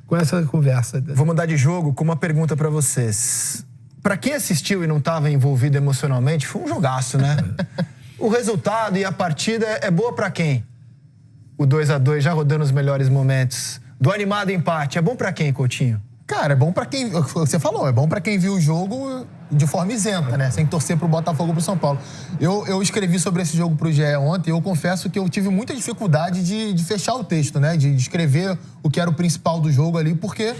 com essa conversa. Vou mudar de jogo com uma pergunta pra vocês. Pra quem assistiu e não estava envolvido emocionalmente, foi um jogaço, né? O resultado e a partida é boa pra quem? O 2-2 já rodando os melhores momentos. Do animado empate, é bom pra quem, Coutinho? Cara, é bom pra quem... Você falou, é bom pra quem viu o jogo de forma isenta, né? Sem torcer pro Botafogo ou pro São Paulo. Eu escrevi sobre esse jogo pro GE ontem e eu confesso que eu tive muita dificuldade de fechar o texto, né? De escrever o que era o principal do jogo ali, porque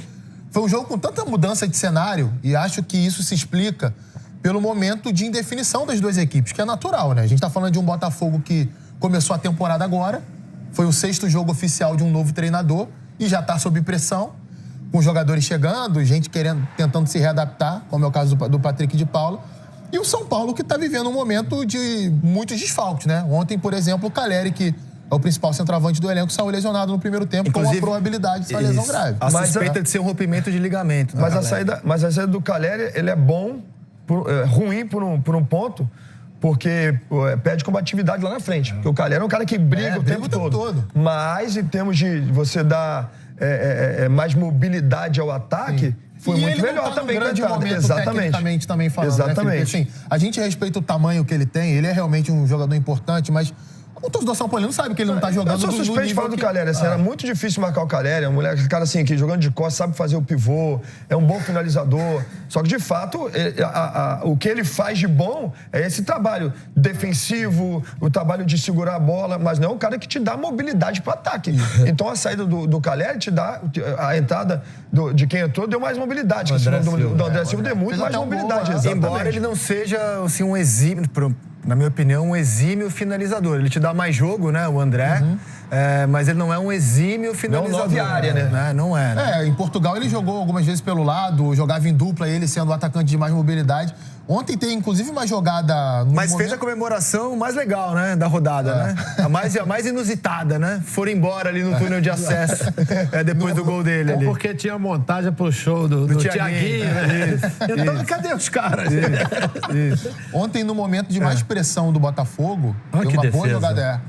foi um jogo com tanta mudança de cenário e acho que isso se explica pelo momento de indefinição das duas equipes, que é natural, né? A gente tá falando de um Botafogo que começou a temporada agora, foi o 6º jogo oficial de um novo treinador e já tá sob pressão, com jogadores chegando, gente tentando se readaptar, como é o caso do Patrick de Paula. E o São Paulo que está vivendo um momento de muitos desfalques, né? Ontem, por exemplo, o Caleri, que é o principal centroavante do elenco, saiu lesionado no primeiro tempo, inclusive, com a probabilidade de ser lesão grave. A suspeita de ser um rompimento de ligamento. Mas a saída do Caleri, ele é bom, ruim por um ponto, porque perde combatividade lá na frente. Porque o Caleri é um cara que briga o tempo todo. Mas em termos de você dar mais mobilidade ao ataque, foi muito melhor também. Tecnicamente também falando. Exatamente. Né, assim, a gente respeita o tamanho que ele tem, ele é realmente um jogador importante, mas o torcedor São Paulo não sabe que ele não tá jogando. Eu sou suspeito de falar do Caleri. Assim, era muito difícil marcar o Caleri. É um moleque, cara assim, que jogando de costas, sabe fazer o pivô, é um bom finalizador. Só que, de fato, o que ele faz de bom é esse trabalho defensivo, o trabalho de segurar a bola, mas não é um cara que te dá mobilidade para ataque. Então, a saída do Caleri te dá... A entrada de quem entrou deu mais mobilidade. Do André Silva deu muito mais mobilidade. Embora ele não seja assim, um exímio... Na minha opinião, um exímio finalizador. Ele te dá mais jogo, né, o André, mas ele não é um exímio finalizador. Não 9 área, né? Não é, né? Em Portugal ele jogou algumas vezes pelo lado, jogava em dupla, ele sendo o atacante de mais mobilidade. Ontem tem, inclusive, uma jogada... Mas fez a comemoração mais legal, né, da rodada, né? A mais inusitada, né? Foram embora ali no túnel de acesso, depois do gol dele ali. Porque tinha montagem pro show do Thiaguinho, né? Então, cadê os caras? Isso. Ontem, no momento de mais pressão do Botafogo, tem uma boa jogada.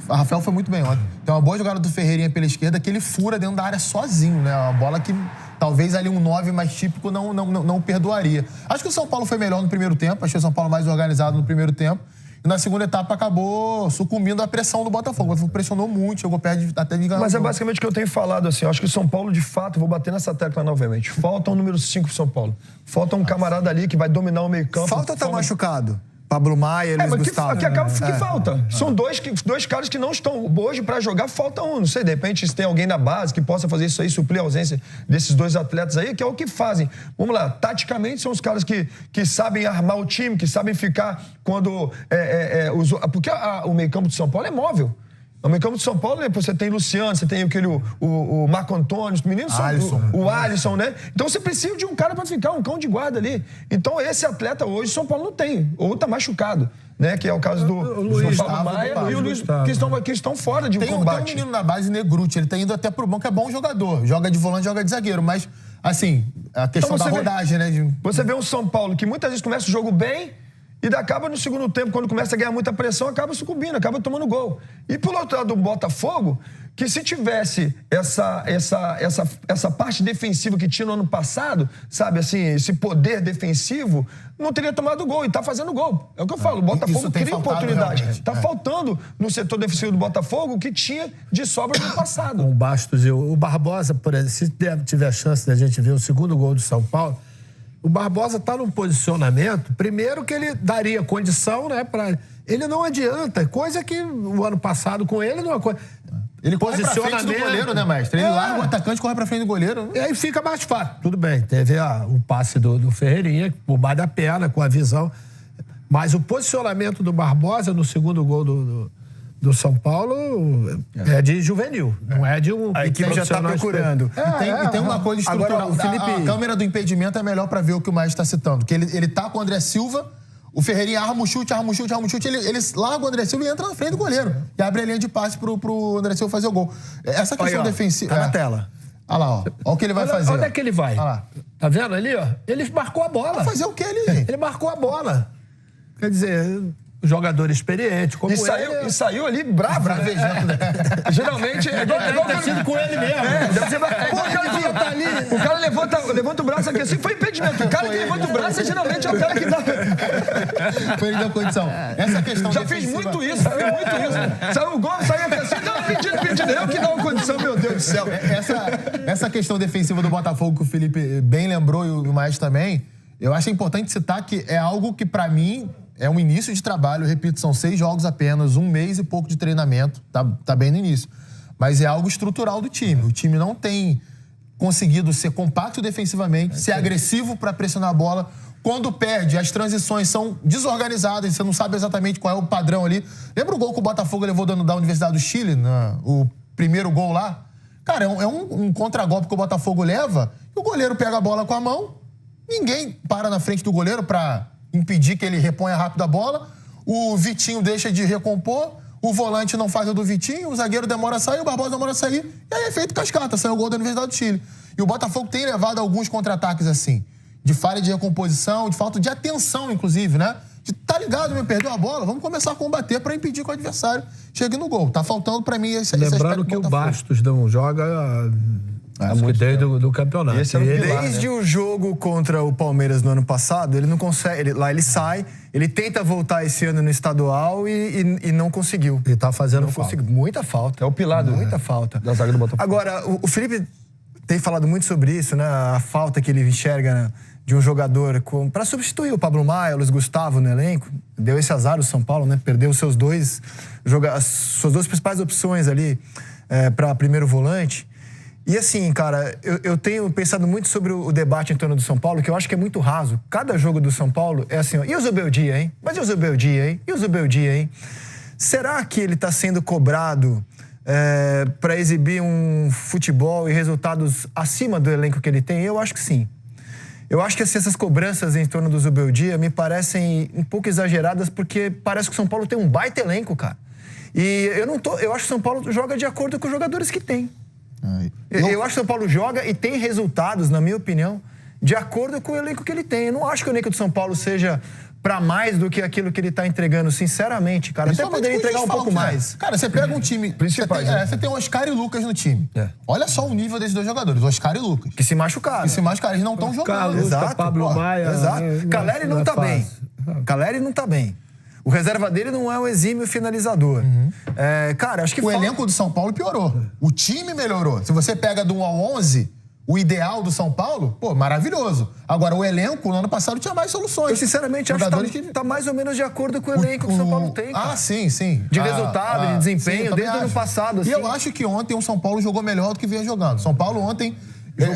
A Rafael foi muito bem ontem. Tem uma boa jogada do Ferreirinha pela esquerda que ele fura dentro da área sozinho, né? Uma bola que talvez ali um 9 mais típico não perdoaria. Acho que o São Paulo foi melhor no primeiro tempo, achei o São Paulo mais organizado no primeiro tempo. E na segunda etapa acabou sucumbindo à pressão do Botafogo. O Botafogo pressionou muito, chegou perto até de ganhar. Mas é basicamente o que eu tenho falado, assim. Eu acho que o São Paulo, de fato, vou bater nessa tecla novamente. Falta um número 5 pro São Paulo. Falta um camarada ali que vai dominar o meio-campo. Falta ou tá machucado? Pablo Maia e Luiz Gustavo. Que falta. São dois caras que não estão hoje pra jogar, falta um. Não sei, de repente, se tem alguém na base que possa fazer isso aí, suprir a ausência desses dois atletas aí, que é o que fazem. Vamos lá, taticamente são os caras que sabem armar o time, que sabem ficar quando... porque o meio-campo de São Paulo é móvel. No meio-campo de São Paulo, né, você tem Luciano, você tem o Marco Antônio, os meninos são o Alisson, né? Então você precisa de um cara para ficar, um cão de guarda ali. Então esse atleta hoje, São Paulo não tem, ou tá machucado, né? Que é o caso do Pablo Maia e o Luiz, que estão fora de um combate. Tem um menino na base, Negruti, ele tá indo até pro banco, é bom jogador, joga de volante, joga de zagueiro, mas, assim, a questão da rodagem, né? Você vê um São Paulo que muitas vezes começa o jogo bem, e acaba no segundo tempo, quando começa a ganhar muita pressão, acaba sucumbindo, acaba tomando gol. E pelo outro lado do Botafogo, que se tivesse essa parte defensiva que tinha no ano passado, sabe, assim, esse poder defensivo, não teria tomado gol e tá fazendo gol. É o que eu falo, o Botafogo cria oportunidade. Tá faltando no setor defensivo do Botafogo o que tinha de sobra no passado. O Bastos e o Barbosa, por exemplo, se tiver a chance da gente ver o segundo gol do São Paulo, o Barbosa está num posicionamento, primeiro que ele daria condição, né, para ele não adianta, coisa que o ano passado com ele não é coisa. Ele corre pra frente do goleiro, né, mestre? Ele larga o atacante, corre pra frente do goleiro. E aí fica mais fácil. Tudo bem, teve o passe do Ferreirinha, por baixo da perna, com a visão. Mas o posicionamento do Barbosa no segundo gol do São Paulo é de juvenil, não é de um... A equipe já está procurando. E tem uma coisa estrutural. Agora, Felipe... A câmera do impedimento é melhor para ver o que o Maestro está citando. Que ele tá com o André Silva, o Ferreirinha arma o chute, ele larga o André Silva e entra na frente do goleiro. E abre a linha de passe pro André Silva fazer o gol. Essa questão defensiva... Tá na tela. Olha lá, ó. Olha o que ele vai fazer. Onde é que ele vai? Olha lá. Tá vendo ali, ó? Ele marcou a bola. Vai fazer o que ali, gente? Ele marcou a bola. Quer dizer... um jogador experiente, como E saiu ali bravo, Bravejando, né? Geralmente é igual Deve ter sido com ele mesmo. O cara levanta o braço aqui assim, foi impedimento. O cara que levanta o braço geralmente é o cara que dá. Foi ele da condição. Essa questão Já fiz muito isso. Saiu o gol, saía assim, não, pedindo. Eu que dá uma condição, meu Deus do céu. Essa questão defensiva do Botafogo que o Felipe bem lembrou e o Maestro também, eu acho importante citar que é algo que, pra mim, é um início de trabalho. Eu repito, são 6 jogos apenas, 1 mês e pouco de treinamento. Tá bem no início. Mas é algo estrutural do time. O time não tem conseguido ser compacto defensivamente, ser agressivo para pressionar a bola. Quando perde, as transições são desorganizadas, você não sabe exatamente qual é o padrão ali. Lembra o gol que o Botafogo levou da Universidade do Chile, o primeiro gol lá? Cara, é um contragolpe que o Botafogo leva, e o goleiro pega a bola com a mão, ninguém para na frente do goleiro para impedir que ele reponha rápido a bola, o Vitinho deixa de recompor, o volante não faz o do Vitinho, o zagueiro demora a sair, o Barbosa demora a sair, e aí é feito cascata, saiu o gol da Universidade do Chile. E o Botafogo tem levado alguns contra-ataques assim, de falha de recomposição, de falta de atenção, inclusive, né? De tá ligado, me perdeu a bola, vamos começar a combater para impedir que o adversário chegue no gol. Tá faltando para mim esse Lembrando que o Bastos não joga desde o campeonato. Desde o jogo contra o Palmeiras no ano passado, ele não consegue. Lá ele sai, ele tenta voltar esse ano no estadual e não conseguiu. Ele tá fazendo falta. Muita falta. É o pilar muita falta. da zaga do Botafogo. Agora, o Felipe tem falado muito sobre isso, né? A falta que ele enxerga de um jogador para substituir o Pablo Maia, o Luiz Gustavo no elenco. Deu esse azar o São Paulo, né? Perdeu as suas duas principais opções ali para primeiro volante. E assim, cara, eu tenho pensado muito sobre o debate em torno do São Paulo, que eu acho que é muito raso. Cada jogo do São Paulo é assim, ó, e o Zubeldia, hein? Mas e o Zubeldia, hein? E o Zubeldia, hein? Será que ele está sendo cobrado para exibir um futebol e resultados acima do elenco que ele tem? Eu acho que sim. Eu acho que assim, essas cobranças em torno do Zubeldia me parecem um pouco exageradas, porque parece que o São Paulo tem um baita elenco, cara. E eu acho que o São Paulo joga de acordo com os jogadores que tem. Eu acho que o São Paulo joga e tem resultados, na minha opinião, de acordo com o elenco que ele tem. Eu não acho que o elenco do São Paulo seja para mais do que aquilo que ele tá entregando, sinceramente, cara. Até poderia entregar um pouco mais. Cara, você pega um time... Você tem Oscar e Lucas no time. Olha só o nível desses dois jogadores, Oscar e Lucas. Que se machucaram. Eles não estão jogando. Exato, Pablo Maia... Exato. Caleri não tá bem. Caleri não tá bem. O reserva dele não é um exímio finalizador. Cara, acho que... O elenco do São Paulo piorou. O time melhorou. Se você pega do 1 ao 11, o ideal do São Paulo, maravilhoso. Agora, o elenco, no ano passado, tinha mais soluções. Eu, sinceramente, acho que tá mais ou menos de acordo com o elenco que o São Paulo tem. Cara. Sim. De resultado, de desempenho, desde o ano passado. Assim. E eu acho que ontem o São Paulo jogou melhor do que vinha jogando. São Paulo ontem...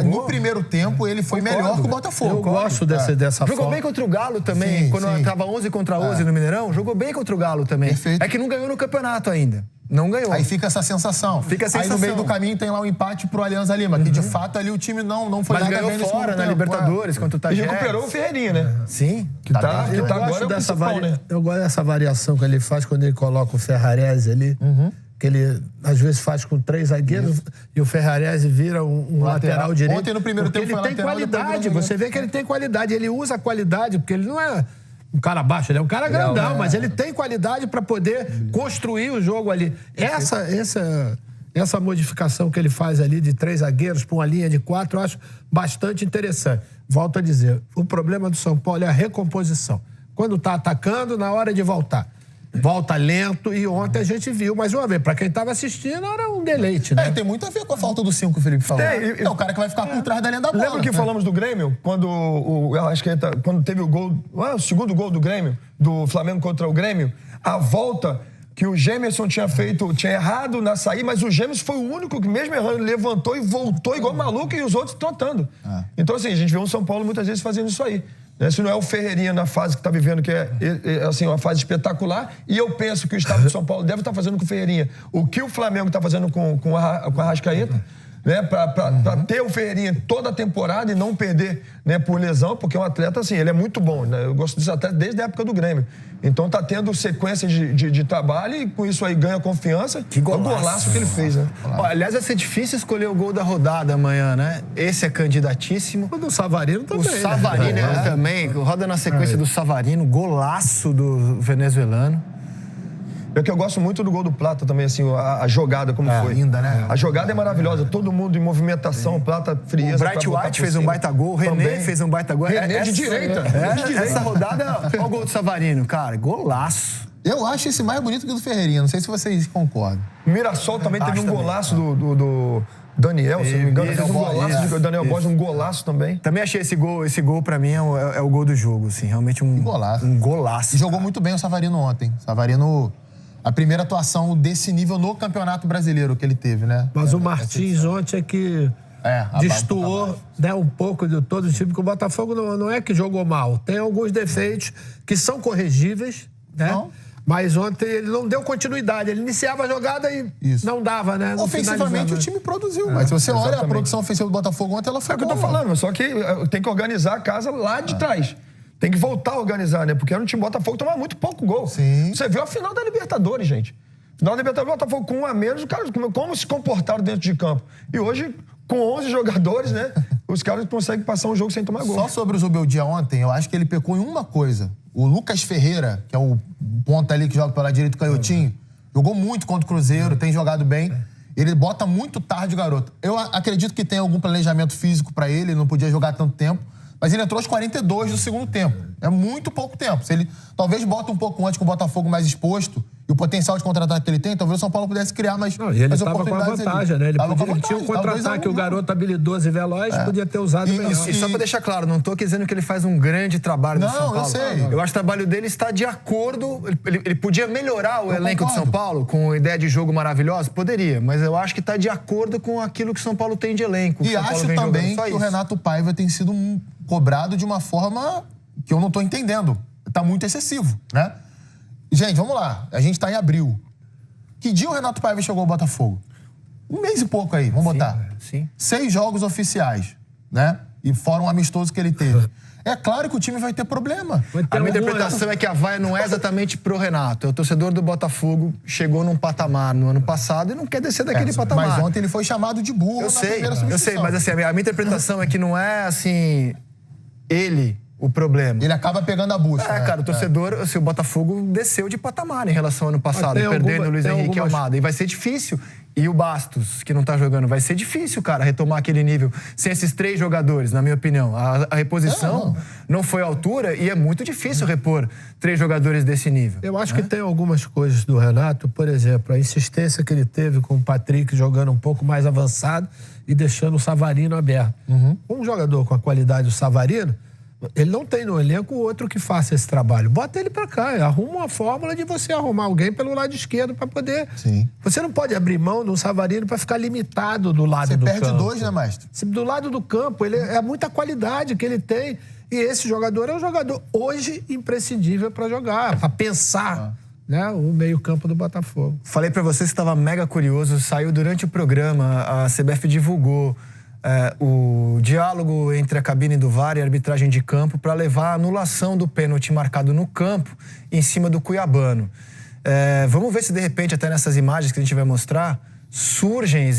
No primeiro tempo, ele foi melhor que o Botafogo. Eu gosto dessa Jogou bem contra o Galo também. Quando tava 11 contra 11 no Mineirão, jogou bem contra o Galo também. Perfeito. É que não ganhou no campeonato ainda. Não ganhou. Aí fica essa sensação. Aí no meio do caminho tem lá um empate pro Alianza Lima, que de fato ali o time não foi nada bem nesse fora na Libertadores, contra o Tajeres. E recuperou o Ferreirinha, né? Sim. Que tá agora dessa Eu gosto dessa variação que ele faz quando ele coloca o Ferrarese ali. Que ele, às vezes, faz com 3 zagueiros e o Ferrarese vira um lateral direito. Ontem, no primeiro tempo, ele tem qualidade. Você vê que ele tem qualidade. Ele usa a qualidade, porque ele não é um cara baixo, ele é um cara grandão, mas ele tem qualidade para poder construir o jogo ali. Essa modificação que ele faz ali de 3 zagueiros para uma linha de 4, eu acho bastante interessante. Volto a dizer, o problema do São Paulo é a recomposição. Quando está atacando, na hora de voltar. Volta lento, e ontem a gente viu, mais uma vez, pra quem tava assistindo, era um deleite, né? Tem muito a ver com a falta do 5, o Felipe falou. É o cara que vai ficar por trás da linha da bola. Lembra que falamos do Grêmio? Quando quando teve o gol, o segundo gol do Grêmio, do Flamengo contra o Grêmio, a volta que o Gemerson tinha errado na saída, mas o Gemerson foi o único que, mesmo errando, levantou e voltou igual maluco, e os outros trotando. Então, assim, a gente vê o São Paulo muitas vezes fazendo isso aí. Se não é o Ferreirinha na fase que está vivendo, que é assim, uma fase espetacular, e eu penso que o estado de São Paulo deve estar fazendo com o Ferreirinha o que o Flamengo está fazendo com a Arrascaeta, né, pra ter o Ferreirinha toda a temporada e não perder, né, por lesão, porque é um atleta, assim, ele é muito bom, né? Eu gosto desse atleta desde a época do Grêmio. Então tá tendo sequência de trabalho e com isso aí ganha confiança. Que golaço. É o golaço que ele fez, né? Ó, aliás, vai ser difícil escolher o gol da rodada amanhã, né? Esse é candidatíssimo. O do Savarino também. O Savarino também, roda na sequência do Savarino, golaço do venezuelano. É que eu gosto muito do gol do Plata também, assim, a jogada como foi. Linda, né? A jogada é maravilhosa, todo mundo em movimentação, Plata frieza. O Bright White fez um baita gol, o René fez um baita gol. René de direita. Essa rodada, olha o gol do Savarino, cara, golaço. Eu acho esse mais bonito que o do Ferreirinha, não sei se vocês concordam. O Mirassol também teve um golaço do Daniel, se não me engano. Teve um golaço do Daniel Borges, um golaço também. Também achei esse gol pra mim é o gol do jogo, assim, realmente um golaço. E jogou muito bem o Savarino ontem. Savarino, a primeira atuação desse nível no Campeonato Brasileiro que ele teve, né? Mas o Martins ontem é que destoou, né, um pouco de todo o time, porque o Botafogo não é que jogou mal. Tem alguns defeitos que são corrigíveis, né? Não. Mas ontem ele não deu continuidade. Ele iniciava a jogada e não dava, né? Não ofensivamente o time produziu. Mas se você olha a produção ofensiva do Botafogo ontem, ela foi É o que eu tô falando, só que tem que organizar a casa lá de trás. Tem que voltar a organizar, né? Porque no time Botafogo tomava muito pouco gol. Sim. Você viu a final da Libertadores, gente. Final da Libertadores, Botafogo com um a menos, os caras como se comportaram dentro de campo. E hoje, com 11 jogadores, né? Os caras conseguem passar um jogo sem tomar gol. Só sobre o Zubeldia ontem, eu acho que ele pecou em uma coisa. O Lucas Ferreira, que é o ponta ali que joga pela direita, o canhotinho, jogou muito contra o Cruzeiro, tem jogado bem. Ele bota muito tarde o garoto. Eu acredito que tem algum planejamento físico pra ele não podia jogar tanto tempo. Mas ele entrou aos 42 do segundo tempo. É muito pouco tempo. Se ele talvez bota um pouco antes com o Botafogo mais exposto e o potencial de contra-ataque que ele tem, talvez o São Paulo pudesse criar mais oportunidades. E ele estava com a vantagem, né? Ele tinha um contra-ataque, o garoto habilidoso e veloz, podia ter usado melhor. E só pra deixar claro, não tô dizendo que ele faz um grande trabalho no São Paulo. Eu sei. Eu acho que o trabalho dele está de acordo... Ele podia melhorar o elenco do São Paulo com ideia de jogo maravilhosa? Poderia, mas eu acho que está de acordo com aquilo que o São Paulo tem de elenco. E acho também que o Renato Paiva tem sido cobrado de uma forma que eu não tô entendendo. Tá muito excessivo, né? Gente, vamos lá. A gente tá em abril. Que dia o Renato Paiva chegou ao Botafogo? Um mês e pouco aí, vamos botar. Sim. 6 jogos oficiais, né? E fora um amistoso que ele teve. É claro que o time vai ter problema. A minha interpretação é que a vaia não é exatamente pro Renato. O torcedor do Botafogo chegou num patamar no ano passado e não quer descer daquele patamar. Mas ontem ele foi chamado de burro na primeira substituição. Eu sei, mas assim, a minha interpretação é que não é assim... ele o problema. Ele acaba pegando a bucha. Cara, o torcedor, assim, o Botafogo desceu de patamar em relação ao ano passado, perdendo o Luiz Henrique Almada. E vai ser difícil. E o Bastos, que não tá jogando, vai ser difícil, cara, retomar aquele nível sem esses 3 jogadores, na minha opinião. A reposição não foi à altura e é muito difícil repor 3 jogadores desse nível. Eu acho que tem algumas coisas do Renato, por exemplo, a insistência que ele teve com o Patrick jogando um pouco mais avançado e deixando o Savarino aberto. Um jogador com a qualidade do Savarino, ele não tem no elenco outro que faça esse trabalho. Bota ele pra cá, arruma uma fórmula de você arrumar alguém pelo lado esquerdo pra poder... Sim. Você não pode abrir mão do Savarino pra ficar limitado do lado do campo. Você perde 2, né, mestre? Do lado do campo, ele é muita qualidade que ele tem. E esse jogador é um jogador hoje imprescindível pra jogar, pra pensar, né, o meio-campo do Botafogo. Falei pra vocês que estava mega curioso, saiu durante o programa, a CBF divulgou o diálogo entre a cabine do VAR e a arbitragem de campo para levar a anulação do pênalti marcado no campo em cima do cuiabano. Vamos ver se de repente até nessas imagens que a gente vai mostrar surgem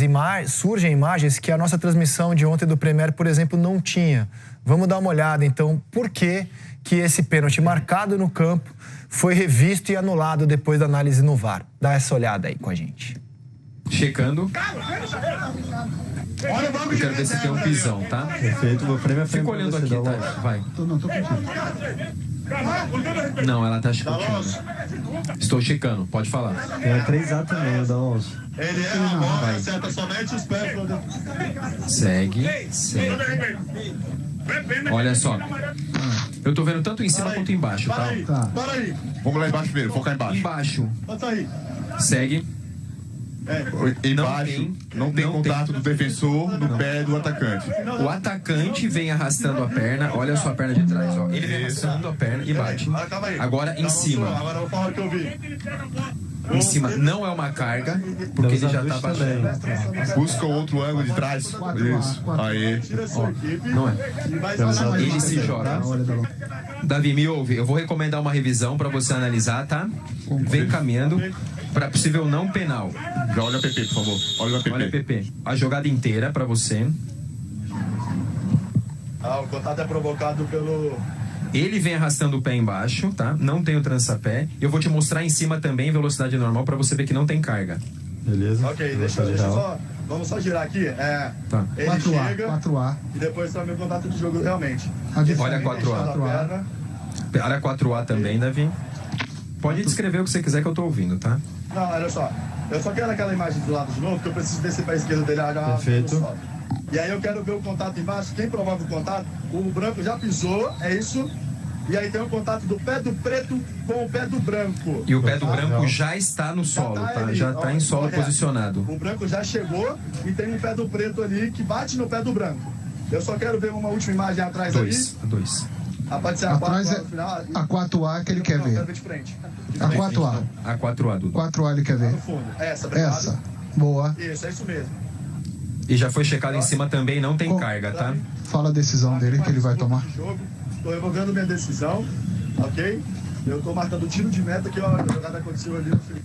imagens que a nossa transmissão de ontem do Premier, por exemplo, não tinha. Vamos dar uma olhada então por que esse pênalti marcado no campo foi revisto e anulado depois da análise no VAR. Dá essa olhada aí com a gente. Checando. Eu quero ver se tem um pisão, tá? Perfeito, vou frame a frame. Fica olhando aqui, tá? Vai. Não, tô contigo. Não, ela tá checando. Estou checando, pode falar. Tem a 3A também, o da 11. Ele é a bola, acerta somente os pés. Segue. Olha só. Eu tô vendo tanto em cima quanto embaixo, tá? Para aí. Vamos lá embaixo primeiro, focar embaixo. Embaixo. Passa aí. Segue. Embaixo, não tem contato do defensor no pé do atacante. O atacante vem arrastando a perna, olha só a perna de trás, ó. Ele vem arrastando a perna e bate. Agora em cima. Agora eu vou falar o que eu vi. em cima não é uma carga, porque ele já tá baixando. Busca outro ângulo de trás. Isso. Aí. Não é. Ele se joga. Davi, me ouve. Eu vou recomendar uma revisão para você analisar, tá? Vem caminhando para possível não penal. Já olha o PP, por favor. Olha o PP. Olha, PP, a jogada inteira para você. O contato é provocado pelo... Ele vem arrastando o pé embaixo, tá? Não tem o trançapé. Eu vou te mostrar em cima também, velocidade normal, para você ver que não tem carga. Beleza. Ok, deixa eu só... Vamos só girar aqui. Tá. Ele 4A, chega 4A. e depois tá meu contato de jogo realmente. Olha a 4A. Olha a 4A também, Davi. Pode descrever o que você quiser que eu tô ouvindo, tá? Não, olha só. Eu só quero aquela imagem do lado de novo, porque eu preciso descer pra esquerda dele. Perfeito. E aí eu quero ver o contato embaixo. Quem provoca o contato? O branco já pisou, é isso. E aí tem o contato do pé do preto com o pé do branco. E o pé do branco já está no solo, tá? Já tá em solo posicionado. O branco já chegou e tem um pé do preto ali que bate no pé do branco. Eu só quero ver uma última imagem atrás ali. Dois. Pode ser a 4A no final. A 4A que ele quer Não, quero ver. ver de frente. A 4A. A 4A, Dudu. 4A ele quer ver. No fundo. Obrigado. Essa. Boa. Isso, é isso mesmo. E já foi checado em cima também, não tem carga, tá? Fala a decisão dele que ele vai tomar. Estou revogando minha decisão, ok? Eu estou marcando o tiro de meta que a jogada aconteceu ali no fim.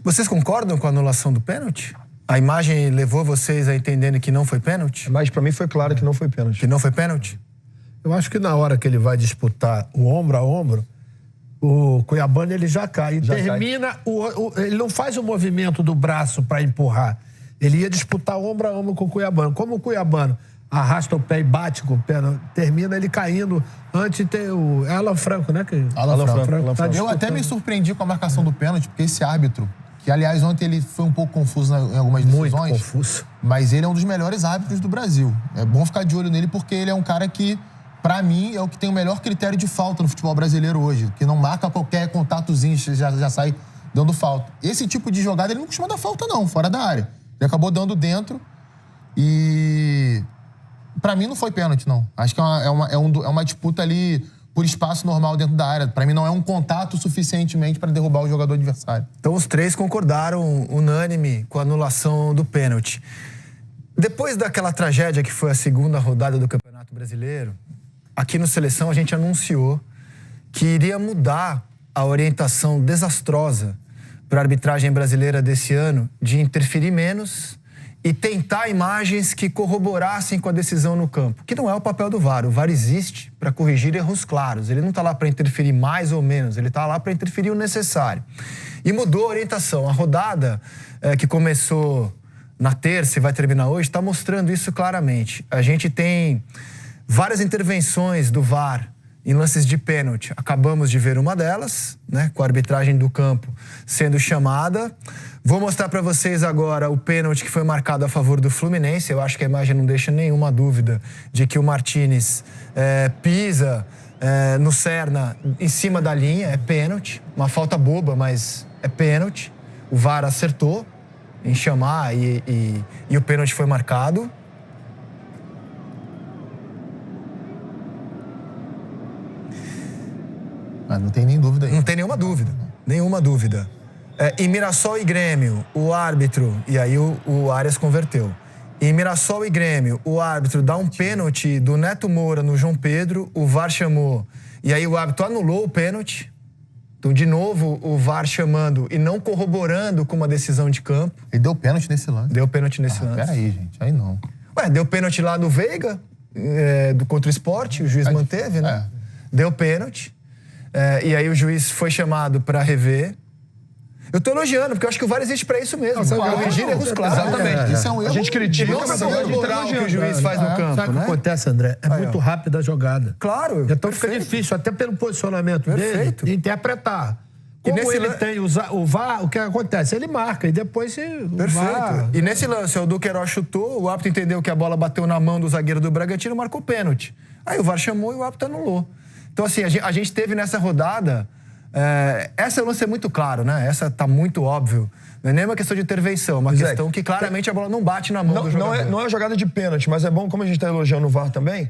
Vocês concordam com a anulação do pênalti? A imagem levou vocês a entenderem que não foi pênalti? Mas pra mim foi claro que não foi pênalti. Que não foi pênalti? Eu acho que na hora que ele vai disputar o ombro a ombro, o Cuiabano ele já cai. Termina, ele não faz o movimento do braço para empurrar. Ele ia disputar ombro a ombro com o Cuiabano. Como o Cuiabano arrasta o pé e bate com o pé, termina ele caindo antes de ter o Alan Franco, né? Alan Franco. Tá Eu até me surpreendi com a marcação do pênalti, porque esse árbitro, que aliás ontem ele foi um pouco confuso em algumas decisões. Muito confuso. Mas ele é um dos melhores árbitros do Brasil. É bom ficar de olho nele porque ele é um cara que, pra mim, é o que tem o melhor critério de falta no futebol brasileiro hoje. Que não marca qualquer contatozinho, já sai dando falta. Esse tipo de jogada ele não costuma dar falta não, fora da área. Ele acabou dando dentro e... Pra mim não foi pênalti, não. Acho que é uma disputa ali por espaço normal dentro da área. Pra mim não é um contato suficientemente para derrubar o jogador adversário. Então os três concordaram unânime com a anulação do pênalti. Depois daquela tragédia que foi a segunda rodada do Campeonato Brasileiro, aqui no Seleção a gente anunciou que iria mudar a orientação desastrosa para a arbitragem brasileira desse ano de interferir menos e tentar imagens que corroborassem com a decisão no campo, que não é o papel do VAR. O VAR existe para corrigir erros claros. Ele não está lá para interferir mais ou menos, ele está lá para interferir o necessário. E mudou a orientação. A rodada que começou na terça e vai terminar hoje está mostrando isso claramente. A gente tem várias intervenções do VAR em lances de pênalti. Acabamos de ver uma delas, né, com a arbitragem do campo sendo chamada. Vou mostrar para vocês agora o pênalti que foi marcado a favor do Fluminense. Eu acho que a imagem não deixa nenhuma dúvida de que o Martínez pisa no Serna em cima da linha. É pênalti. Uma falta boba, mas é pênalti. O VAR acertou em chamar e o pênalti foi marcado. Mas não tem nem dúvida aí. Não tem nenhuma dúvida. Nenhuma dúvida. Em Mirassol e Grêmio, o árbitro... E aí o Arias converteu. Em Mirassol e Grêmio, o árbitro dá um pênalti do Neto Moura no João Pedro, o VAR chamou. E aí o árbitro anulou o pênalti. Então, de novo, o VAR chamando e não corroborando com uma decisão de campo. Ele deu pênalti nesse lance. Deu pênalti nesse lance. Peraí, gente. Aí não. Deu pênalti lá do Veiga, contra o Sport, o juiz manteve, né? Deu pênalti. E aí o juiz foi chamado para rever. Eu tô elogiando, porque eu acho que o VAR existe pra isso mesmo. Corrigir erros claros. Exatamente. Isso é um erro. A gente critica, Não mas pra corroborar o que o juiz faz no campo, Sabe o que né? acontece, André? É muito rápida a jogada. Claro. Então fica difícil, até pelo posicionamento Perfeito. dele, de interpretar. E Como nesse ele tem o VAR, o que acontece? Ele marca e depois Perfeito. VAR... E nesse lance, o Duqueiroz chutou, o árbitro entendeu que a bola bateu na mão do zagueiro do Bragantino e marcou pênalti. Aí o VAR chamou e o árbitro anulou. Então, assim, a gente teve nessa rodada... essa lance é muito claro, né? Essa tá muito óbvio. Não é nem uma questão de intervenção, é uma questão que claramente a bola não bate na mão do jogador. Não é jogada de pênalti, mas é bom, como a gente tá elogiando o VAR também...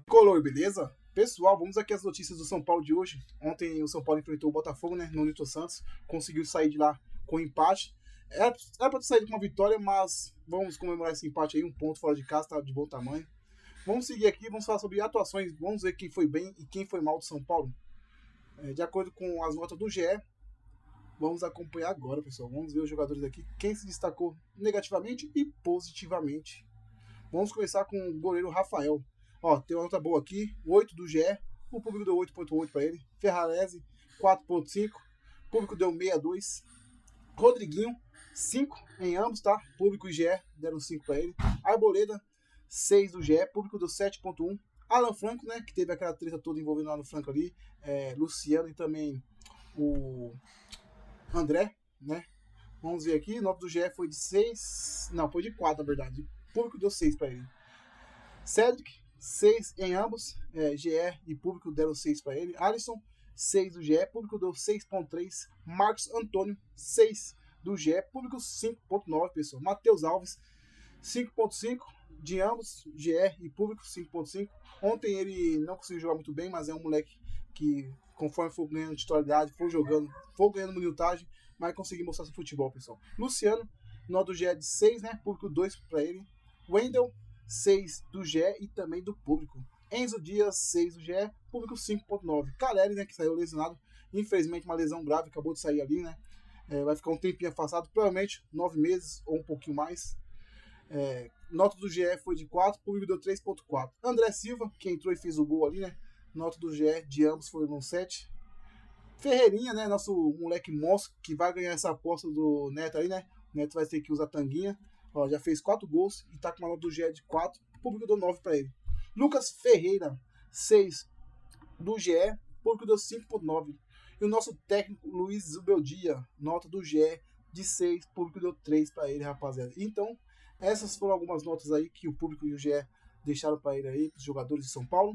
Colou, beleza? Pessoal, vamos aqui às notícias do São Paulo de hoje. Ontem o São Paulo enfrentou o Botafogo, né, no Newton Santos. Conseguiu sair de lá com empate. Era pra ter saído com uma vitória, mas vamos comemorar esse empate aí. 1 ponto fora de casa, tá de bom tamanho. Vamos seguir aqui, vamos falar sobre atuações. Vamos ver quem foi bem e quem foi mal do São Paulo. De acordo com as notas do GE, vamos acompanhar agora, pessoal. Vamos ver os jogadores aqui. Quem se destacou negativamente e positivamente. Vamos começar com o goleiro Rafael. Ó, tem uma nota boa aqui, 8 do GE, o público deu 8.8 para ele. Ferrarese, 4.5, o público deu 6.2. Rodriguinho, 5 em ambos, tá? Público e GE deram 5 para ele. Arboleda, 6 do GE, público deu 7.1. Alan Franco, né, que teve aquela treta toda envolvendo o Alan Franco ali. Luciano e também o André, né? Vamos ver aqui, nota do GE foi de 6, não, foi de 4 na verdade. O público deu 6 para ele. Cedric, 6 em ambos, GE e público deram 6 para ele. Alisson, 6 do GE, público deu 6.3. Marcos Antônio, 6 do GE, público 5.9, pessoal. Matheus Alves, 5.5 de ambos, GE e público 5.5. Ontem ele não conseguiu jogar muito bem, mas é um moleque que, conforme for ganhando titularidade, for jogando, for ganhando minutagem, vai conseguir mostrar seu futebol, pessoal. Luciano, nota do GE de 6, né? Público 2 para ele. Wendel, 6 do GE e também do público. Enzo Dias, 6 do GE, público 5.9. Caleri, né, que saiu lesionado, infelizmente uma lesão grave, acabou de sair ali, né? Vai ficar um tempinho afastado, provavelmente 9 meses ou um pouquinho mais. Nota do GE foi de 4, público deu 3.4. André Silva, que entrou e fez o gol ali, né? Nota do GE de ambos foi no 7. Ferreirinha, né, nosso moleque monstro, que vai ganhar essa aposta do Neto aí, né? O Neto vai ter que usar tanguinha. Ó, já fez 4 gols e tá com uma nota do GE de 4. O público deu 9 para ele. Lucas Ferreira, 6 do GE. O público deu 5.9. E o nosso técnico Luiz Zubeldia, nota do GE de 6. O público deu 3 para ele, rapaziada. Então, essas foram algumas notas aí que o público e o GE deixaram para ele aí, os jogadores de São Paulo.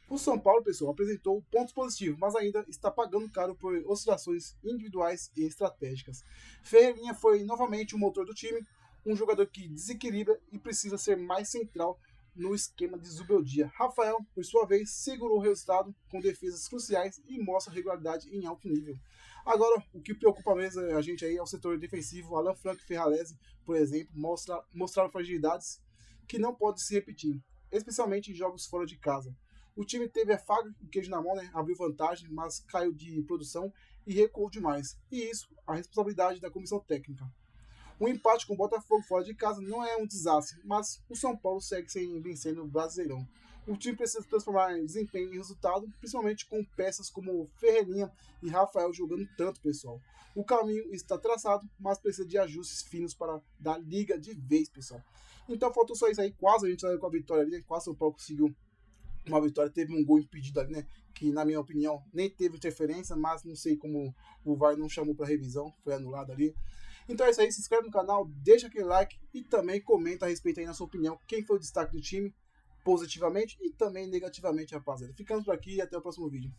O São Paulo, pessoal, apresentou pontos positivos, mas ainda está pagando caro por oscilações individuais e estratégicas. Ferreirinha foi novamente o motor do time, um jogador que desequilibra e precisa ser mais central no esquema de Zubeldia. Rafael, por sua vez, segurou o resultado com defesas cruciais e mostra regularidade em alto nível. Agora, o que preocupa mesmo a gente aí é o setor defensivo. Alan Franco e Ferrarese, por exemplo, mostraram fragilidades que não podem se repetir, especialmente em jogos fora de casa. O time teve a faca e o queijo na mão, né? Abriu vantagem, mas caiu de produção e recuou demais. E isso, a responsabilidade da comissão técnica. O empate com o Botafogo fora de casa não é um desastre, mas o São Paulo segue sem vencer no Brasileirão. O time precisa transformar em desempenho em resultado, principalmente com peças como Ferreirinha e Rafael jogando tanto, pessoal. O caminho está traçado, mas precisa de ajustes finos para dar liga de vez, pessoal. Então faltou só isso aí, quase a gente saiu com a vitória ali, né? Quase o São Paulo conseguiu uma vitória, teve um gol impedido ali, né? Que na minha opinião nem teve interferência, mas não sei como o VAR não chamou para revisão, foi anulado ali. Então é isso aí, se inscreve no canal, deixa aquele like e também comenta a respeito aí na sua opinião, quem foi o destaque do time, positivamente e também negativamente, rapaziada. Ficamos por aqui e até o próximo vídeo.